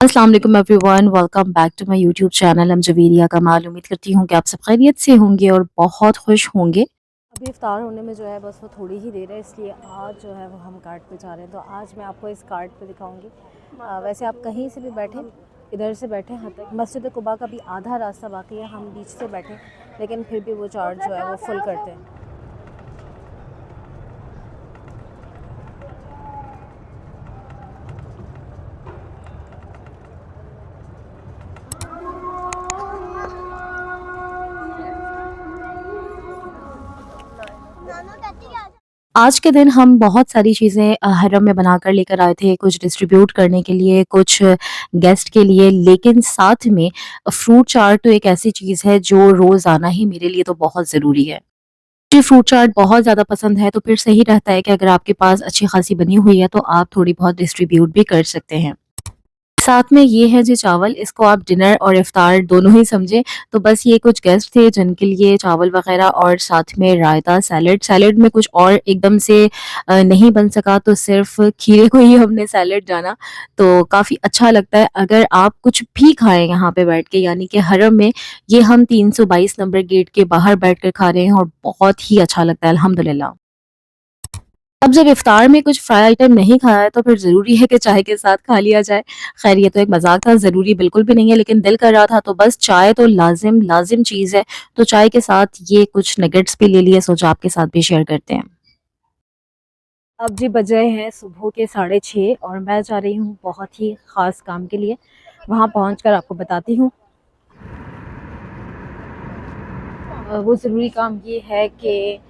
अस्सलाम वालेकुम everyone, welcome back to my YouTube channel. हम जवेरिया कमाल। उम्मीद करती हूँ कि आप सब खैरियत से होंगे और बहुत खुश होंगे। अभी इफ्तार होने में जो है बस वो थोड़ी ही देर है, इसलिए आज जो है वो हम कार्ट पे जा रहे हैं। तो आज मैं आपको इस कार्ट पे दिखाऊंगी। वैसे आप कहीं से भी बैठें, इधर से बैठें यहाँ तक मस्जिद कुबा का भी आधा रास्ता बाकी है, हम बीच से बैठें, लेकिन फिर भी वो चार्ज जो है वो फुल करते हैं। आज के दिन हम बहुत सारी चीज़ें हरम में बनाकर लेकर आए थे, कुछ डिस्ट्रीब्यूट करने के लिए, कुछ गेस्ट के लिए, लेकिन साथ में फ्रूट चाट तो एक ऐसी चीज़ है जो रोज़ाना ही मेरे लिए तो बहुत ज़रूरी है। मुझे फ्रूट चाट बहुत ज़्यादा पसंद है, तो फिर सही रहता है कि अगर आपके पास अच्छी खासी बनी हुई है, तो आप थोड़ी बहुत डिस्ट्रीब्यूट भी कर सकते हैं। साथ में ये है जी चावल, इसको आप डिनर और इफ्तार दोनों ही समझें। तो बस ये कुछ गेस्ट थे जिनके लिए चावल वग़ैरह और साथ में रायता, सैलेड। सैलेड में कुछ और एकदम से नहीं बन सका, तो सिर्फ़ खीरे को ही हमने सैलेड जाना। तो काफ़ी अच्छा लगता है अगर आप कुछ भी खाएँ यहाँ पे बैठ के, यानी कि हरम में। ये हम 322 नंबर गेट के बाहर बैठकर खा रहे हैं और बहुत ही अच्छा लगता है, अल्हम्दुलिल्लाह। अब जब इफ्तार में कुछ फ्राई आइटम नहीं खाया है, तो फिर ज़रूरी है कि चाय के साथ खा लिया जाए। ख़ैर, ये तो एक मज़ाक था, ज़रूरी बिल्कुल भी नहीं है, लेकिन दिल कर रहा था तो बस चाय तो लाज़िम चीज़ है। तो चाय के साथ ये कुछ नगेट्स भी ले लिए, सोचा आपके साथ भी शेयर करते हैं। अब जी बजे हैं सुबह के 6:30 और मैं जा रही हूँ बहुत ही ख़ास काम के लिए। वहाँ पहुँचकर आपको बताती हूँ। वो ज़रूरी काम ये है कि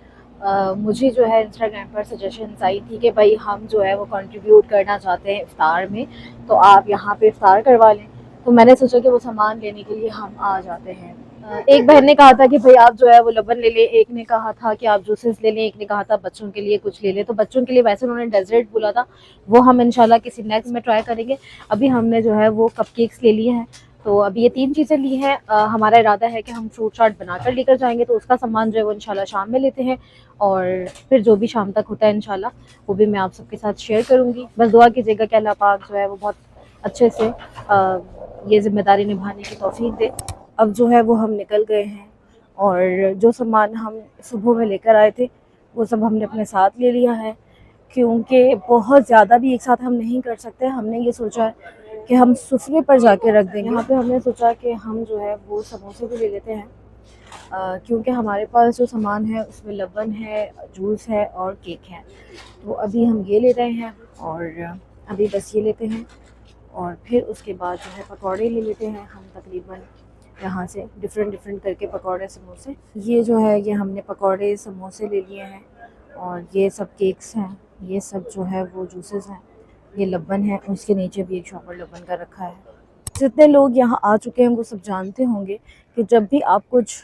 मुझे जो है इंस्टाग्राम पर सजेशंस आई थी कि भाई हम जो है वो कंट्रीब्यूट करना चाहते हैं इफ्तार में, तो आप यहाँ पे इफ्तार करवा लें। तो मैंने सोचा कि वो सामान लेने के लिए हम आ जाते हैं। एक बहन ने कहा था कि भाई आप जो है वो लबन ले लें, एक ने कहा था कि आप जूसेस ले लें, एक ने कहा था बच्चों के लिए कुछ ले लें। तो बच्चों के लिए वैसे उन्होंने डेजर्ट बोला था, वो हम इंशाल्लाह किसी नेक्स्ट में ट्राई करेंगे। अभी हमने जो है वो कपकेक्स ले लिए हैं। तो अभी ये 3 चीज़ें ली हैं। हमारा इरादा है कि हम फ्रूट चाट बनाकर लेकर जाएँगे, तो उसका सामान जो है वो इंशाल्लाह शाम में लेते हैं और फिर जो भी शाम तक होता है इंशाल्लाह वो भी मैं आप सबके साथ शेयर करूँगी। बस दुआ कीजिएगा कि अल्लाह पाक जो है वो बहुत अच्छे से ये ज़िम्मेदारी निभाने की तौफ़ीक दे। अब जो है वो हम निकल गए हैं और जो सामान हम सुबह में लेकर आए थे, वो सब हमने अपने साथ ले लिया है, क्योंकि बहुत ज़्यादा भी एक साथ हम नहीं कर सकते। हमने ये सोचा है कि हम सुफ़रे पर जाके रख देंगे। यहाँ पे हमने सोचा कि हम जो है वो समोसे भी ले लेते हैं, क्योंकि हमारे पास जो सामान है उसमें लबन है, जूस है और केक है। तो अभी हम ये ले रहे हैं और अभी बस ये लेते हैं और फिर उसके बाद जो है पकौड़े ले लेते हैं हम, तकरीबन यहाँ से डिफ़रेंट करके पकौड़े, समोसे। ये जो है ये हमने पकौड़े, समोसे ले लिए हैं और ये सब केक्स हैं, ये सब जो है वो जूसेस हैं, ये लबन है, उसके नीचे भी एक शॉपर लबन का रखा है। जितने लोग यहाँ आ चुके हैं वो सब जानते होंगे कि जब आप कुछ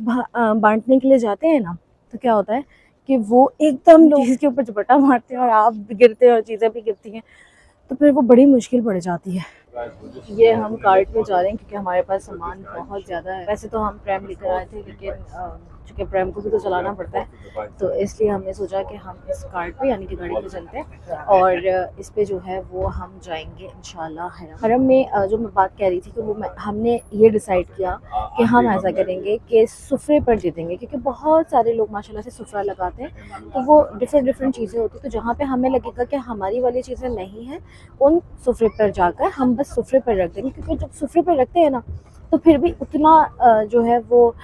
बाँटने के लिए जाते हैं ना, तो क्या होता है कि वो एकदम लोग चीज़ के ऊपर झपट्टा मारते हैं और आप भी गिरते हैं और चीज़ें भी गिरती हैं, तो फिर वो बड़ी मुश्किल पड़ जाती है। ये हम कार्ट में जा रहे हैं क्योंकि हमारे पास सामान बहुत ज़्यादा है। वैसे तो हम प्रैम लेकर आए थे, लेकिन चूँकि प्रैम को भी तो चलाना पड़ता है, तो इसलिए हमने सोचा कि हम इस कार्ट पे यानी कि गाड़ी पे चलते हैं और इस पे जो है वो हम जाएँगे इंशाल्लाह हरम। हरम में जो मैं बात कह रही थी कि वो हमने ये डिसाइड किया कि हम ऐसा करेंगे कि सुफ़रे पर दे देंगे, क्योंकि बहुत सारे लोग माशाल्लाह से सुफ़रा लगाते हैं, तो वो डिफ़रेंट चीज़ें होती हैं। तो जहाँ पे हमें लगेगा कि हमारी वाली चीज़ें नहीं हैं, उन सुफ़रे पर जाकर हम बस सुफ़रे पर रख देंगे, क्योंकि जब सुफ़रे पर रखते हैं ना, तो फिर भी उतना जो है वो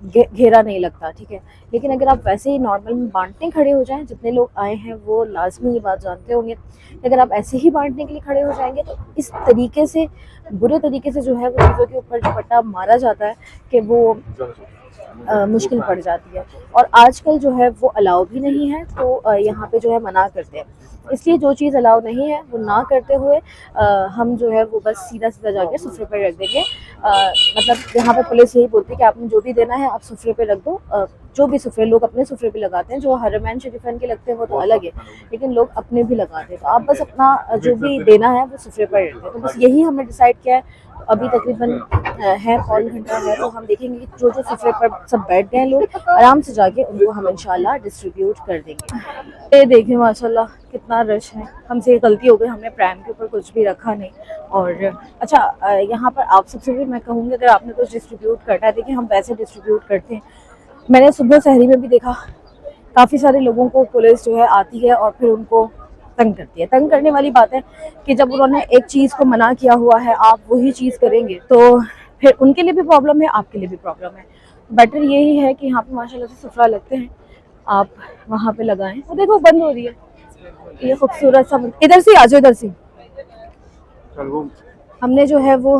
घेरा नहीं लगता, ठीक है। लेकिन अगर आप वैसे ही नॉर्मल में बांटने खड़े हो जाएं, जितने लोग आए हैं वो लाजमी ये बात जानते होंगे कि अगर आप ऐसे ही बांटने के लिए खड़े हो जाएंगे, तो इस तरीके से, बुरे तरीके से जो है वो चीज़ों के ऊपर जो पट्टा मारा जाता है कि वो मुश्किल पड़ जाती है। और आजकल जो है वो अलाउ भी नहीं है, तो यहाँ पे जो है मना करते हैं। इसलिए जो चीज़ अलाउ नहीं है वो ना करते हुए हम जो है वो बस सीधा जाके सुफ़रे पर रख देंगे। मतलब यहाँ पे पुलिस यही बोलती है कि आपने जो भी देना है आप सुफरे पे रख दो। जो भी सुफरे लोग अपने सुफरे पे लगाते हैं, जो हरमैन शरीफैन के लगते हैं वो तो अलग है, लेकिन लोग अपने भी लगाते हैं। तो आप बस अपना जो भी देना है वो सुफरे पर रखते हैं। तो बस यही हमने डिसाइड किया है। तो अभी तकरीबन है पौन घंटा है, तो हम देखेंगे कि जो जो सुफरे पर सब बैठ गए लोग, आराम से जाके उनको हम इंशाल्लाह डिस्ट्रीब्यूट कर देंगे। ये देखिए माशाल्लाह कितना रश है। हमसे गलती हो गई, हमने प्रैम के ऊपर कुछ भी रखा नहीं। और अच्छा, यहाँ पर आप सबसे भी मैं कहूँगी, अगर आपने कुछ डिस्ट्रीब्यूट करना है, देखिए हम वैसे डिस्ट्रीब्यूट करते हैं। मैंने सुबह सहरी में भी देखा, काफ़ी सारे लोगों को पुलिस जो है आती है और फिर उनको तंग करती है। तंग करने वाली बात है कि जब उन्होंने एक चीज़ को मना किया हुआ है, आप वही चीज़ करेंगे तो फिर उनके लिए भी प्रॉब्लम है, आपके लिए भी प्रॉब्लम है। बेटर यही है कि यहाँ पे माशाल्लाह से सुफरा लगते हैं, आप वहाँ पे लगाएं। वो देखो बंद हो रही है, ये खूबसूरत सा। इधर से आ जाओ, इधर से। हमने जो है वो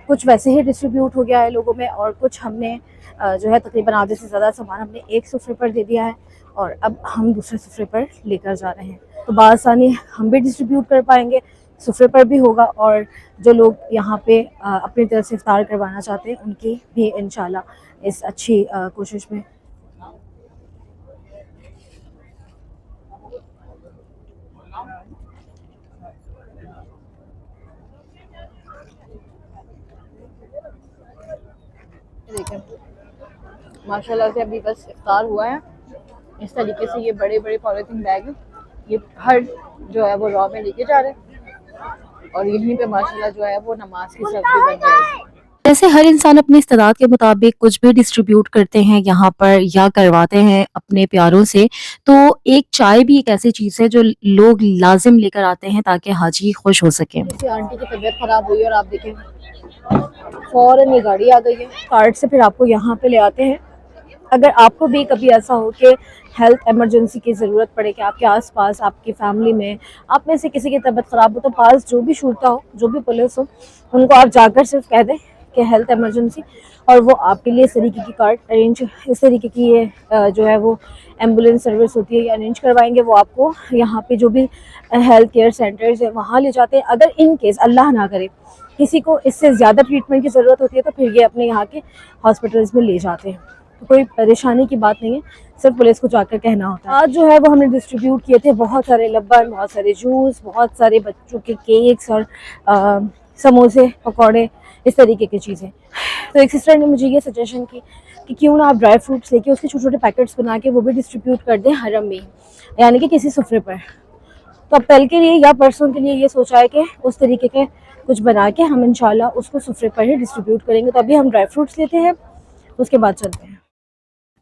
कुछ वैसे ही डिस्ट्रीब्यूट हो गया है लोगों में, और कुछ हमने जो है तकरीबन आधे से ज़्यादा सामान हमने एक सुफरे पर दे दिया है, और अब हम दूसरे सुफरे पर लेकर जा रहे हैं। तो बासानी हम भी डिस्ट्रीब्यूट कर पाएंगे, सुफरे पर भी होगा, और जो लोग यहाँ पे अपनी तरफ से इफ्तार करवाना चाहते हैं उनकी भी इंशाल्लाह इस अच्छी कोशिश में। देखें माशाल्लाह से अभी बस इफ्तार हुआ है। इस तरीके से ये बड़े बड़े पॉलीथीन बैग ये हर जो है वो रॉ में लेके जा रहे हैं, और यहीं पे माशाल्लाह जो है वो नमाज की सब्जी बन जाएगी। जैसे हर इंसान अपनी इस्तेदाद के मुताबिक कुछ भी डिस्ट्रीब्यूट करते हैं यहाँ पर या करवाते हैं अपने प्यारों से, तो एक चाय भी एक ऐसी चीज़ है जो लोग लाजिम लेकर आते हैं ताकि हाजी खुश हो सकें। जैसे आंटी की तबीयत खराब हुई और आप देखें फौरन ये गाड़ी आ गई है, कार्ड से फिर आपको यहाँ पे ले आते हैं। अगर आपको भी कभी ऐसा हो कि हेल्थ इमरजेंसी की ज़रूरत पड़े, कि आपके आसपास आपकी फैमिली में आप में से किसी की तबीयत ख़राब हो, तो पास जो भी शुरता हो, जो भी पुलिस हो, उनको आप जाकर सिर्फ कह दें कि हेल्थ इमरजेंसी, और वो आपके लिए इस तरीके की कार्ड अरेंज, इस तरीके की ये जो है वो एम्बुलेंस सर्विस होती है ये अरेंज करवाएंगे। वो आपको यहाँ पे जो भी हेल्थ केयर सेंटर्स है वहाँ ले जाते हैं। अगर इन केस अल्लाह ना करे किसी को इससे ज़्यादा ट्रीटमेंट की ज़रूरत होती है, तो फिर ये अपने यहाँ के हॉस्पिटल्स में ले जाते हैं। तो कोई परेशानी की बात नहीं है, सिर्फ पुलिस को जाकर कहना होता है। आज जो है वो हमने डिस्ट्रीब्यूट किए थे बहुत सारे लब्बन, बहुत सारे जूस, बहुत सारे बच्चों के केक्स और समोसे, पकौड़े, इस तरीके की चीज़ें। तो एक सिस्टर ने मुझे ये सजेशन की कि क्यों ना आप ड्राई फ्रूट्स लेके उसके छोटे छोटे पैकेट्स बना के वो भी डिस्ट्रीब्यूट कर दें हरम में, यानी कि किसी सुफरे पर। तो अब कल के लिए या परसों के लिए ये सोचा है कि उस तरीके के कुछ बना के हम इंशाल्लाह उसको सुफरे पर ही डिस्ट्रीब्यूट करेंगे। तो अभी हम ड्राई फ्रूट्स लेते हैं, उसके बाद चलते हैं।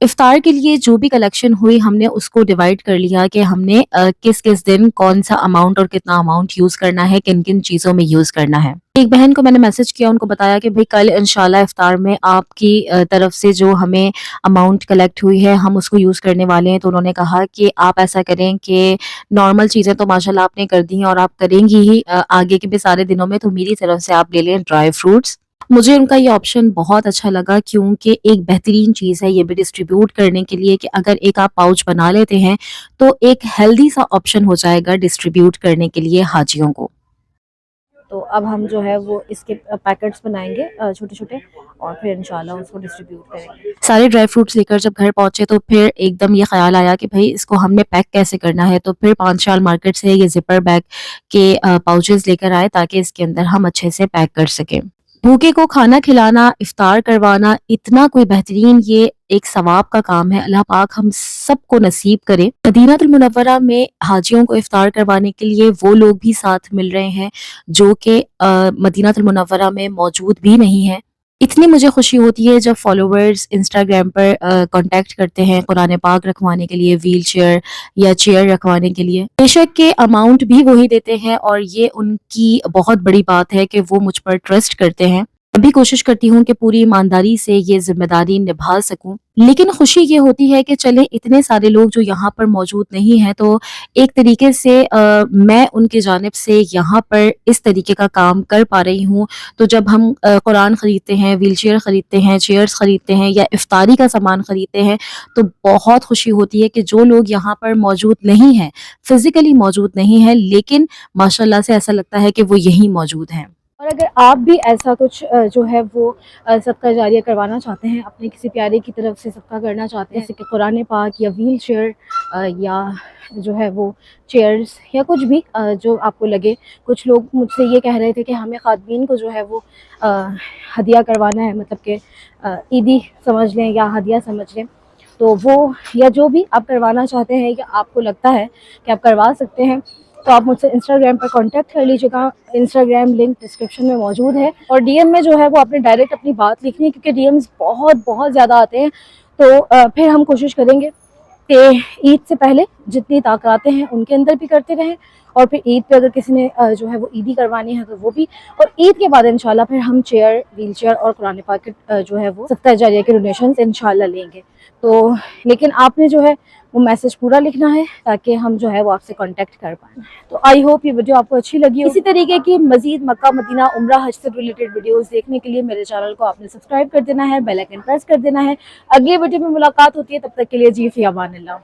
इफ्तार के लिए जो भी कलेक्शन हुई हमने उसको डिवाइड कर लिया कि हमने किस किस दिन कौन सा अमाउंट और कितना अमाउंट यूज़ करना है, किन किन चीज़ों में यूज़ करना है। एक बहन को मैंने मैसेज किया, उनको बताया कि भाई कल इंशाल्लाह इफ्तार में आपकी तरफ से जो हमें अमाउंट कलेक्ट हुई है हम उसको यूज़ करने वाले हैं। तो उन्होंने कहा कि आप ऐसा करें कि नॉर्मल चीज़ें तो माशाल्लाह आपने कर दी हैं और आप करेंगी ही आगे के भी सारे दिनों में, तो मेरी तरफ से आप ले लें ड्राई फ्रूट्स। मुझे उनका ये ऑप्शन बहुत अच्छा लगा क्योंकि एक बेहतरीन चीज़ है ये भी डिस्ट्रीब्यूट करने के लिए कि अगर एक आप पाउच बना लेते हैं तो एक हेल्दी सा ऑप्शन हो जाएगा डिस्ट्रीब्यूट करने के लिए हाजियों को। तो अब हम जो है वो इसके पैकेट्स बनाएंगे छोटे छोटे, और फिर इंशाल्लाह उसको डिस्ट्रीब्यूट करेंगे। सारे ड्राई फ्रूट्स लेकर जब घर पहुंचे तो फिर एकदम ये ख्याल आया कि भाई इसको हमने पैक कैसे करना है, तो फिर पांचाल मार्केट से ये जिपर बैग के पाउचेस लेकर आए ताकि इसके अंदर हम अच्छे से पैक कर सकें। भूखे को खाना खिलाना, इफ्तार करवाना इतना कोई बेहतरीन ये एक सवाब का काम है। अल्लाह पाक हम सबको नसीब करे। मदीनातुल मुनव्वरा में हाजियों को इफ्तार करवाने के लिए वो लोग भी साथ मिल रहे हैं जो कि मदीनातुल मुनव्वरा में मौजूद भी नहीं है। इतनी मुझे खुशी होती है जब फॉलोवर्स इंस्टाग्राम पर कांटेक्ट करते हैं कुरान पाक रखवाने के लिए, व्हील चेयर या चेयर रखवाने के लिए। बेशक के अमाउंट भी वही देते हैं और ये उनकी बहुत बड़ी बात है कि वो मुझ पर ट्रस्ट करते हैं। अभी कोशिश करती हूँ कि पूरी ईमानदारी से ये जिम्मेदारी निभा सकूं, लेकिन खुशी ये होती है कि चले इतने सारे लोग जो यहाँ पर मौजूद नहीं हैं, तो एक तरीके से मैं उनकी जानिब से यहाँ पर इस तरीके का काम कर पा रही हूँ। तो जब हम कुरान ख़रीदते हैं, व्हील चेयर ख़रीदते हैं, चेयर्स ख़रीदते हैं या इफ्तारी का सामान ख़रीदते हैं, तो बहुत खुशी होती है कि जो लोग यहाँ पर मौजूद नहीं हैं, फ़िज़िकली मौजूद नहीं हैं, लेकिन माशाल्लाह से ऐसा लगता है कि वो यहीं मौजूद हैं। और अगर आप भी ऐसा कुछ जो है वो सदका जारिया करवाना चाहते हैं, अपने किसी प्यारे की तरफ से सदका करना चाहते हैं, जैसे कि कुरान पाक या व्हील चेयर या जो है वो चेयर्स या कुछ भी जो आपको लगे। कुछ लोग मुझसे ये कह रहे थे कि हमें ख़ातमीन को जो है वो हदिया करवाना है, मतलब कि ईदी समझ लें या हदिया समझ लें, तो वो या जो भी आप करवाना चाहते हैं या आपको लगता है कि आप करवा सकते हैं, तो आप मुझसे इंस्टाग्राम पर कांटेक्ट कर लीजिएगा। इंस्टाग्राम लिंक डिस्क्रिप्शन में मौजूद है, और डीएम में जो है वो आपने डायरेक्ट अपनी बात लिखनी है, क्योंकि डीएम्स बहुत बहुत ज़्यादा आते हैं। तो फिर हम कोशिश करेंगे कि ईद से पहले जितनी ताक़ातें हैं उनके अंदर भी करते रहें, और फिर ईद पे अगर किसी ने जो है वो ईदी करवानी है तो वो भी, और ईद के बाद इंशाल्लाह फिर हम चेयर, व्हील चेयर और कुरान पाक के जो है वो सदका जारिया के डोनेशंस इंशाल्लाह लेंगे। तो लेकिन आपने जो है वो मैसेज पूरा लिखना है ताकि हम जो है वो आपसे कांटेक्ट कर पाएँ। तो आई होप ये वीडियो आपको अच्छी लगी हो। इसी तरीके की मज़ीद मक्का मदीना उम्रा हज से रिलेटेड वीडियोस देखने के लिए मेरे चैनल को आपने सब्सक्राइब कर देना है, बेल आइकन प्रेस कर देना है। अगली वीडियो में मुलाकात होती है, तब तक के लिए जी फ़ी अमान अल्लाह।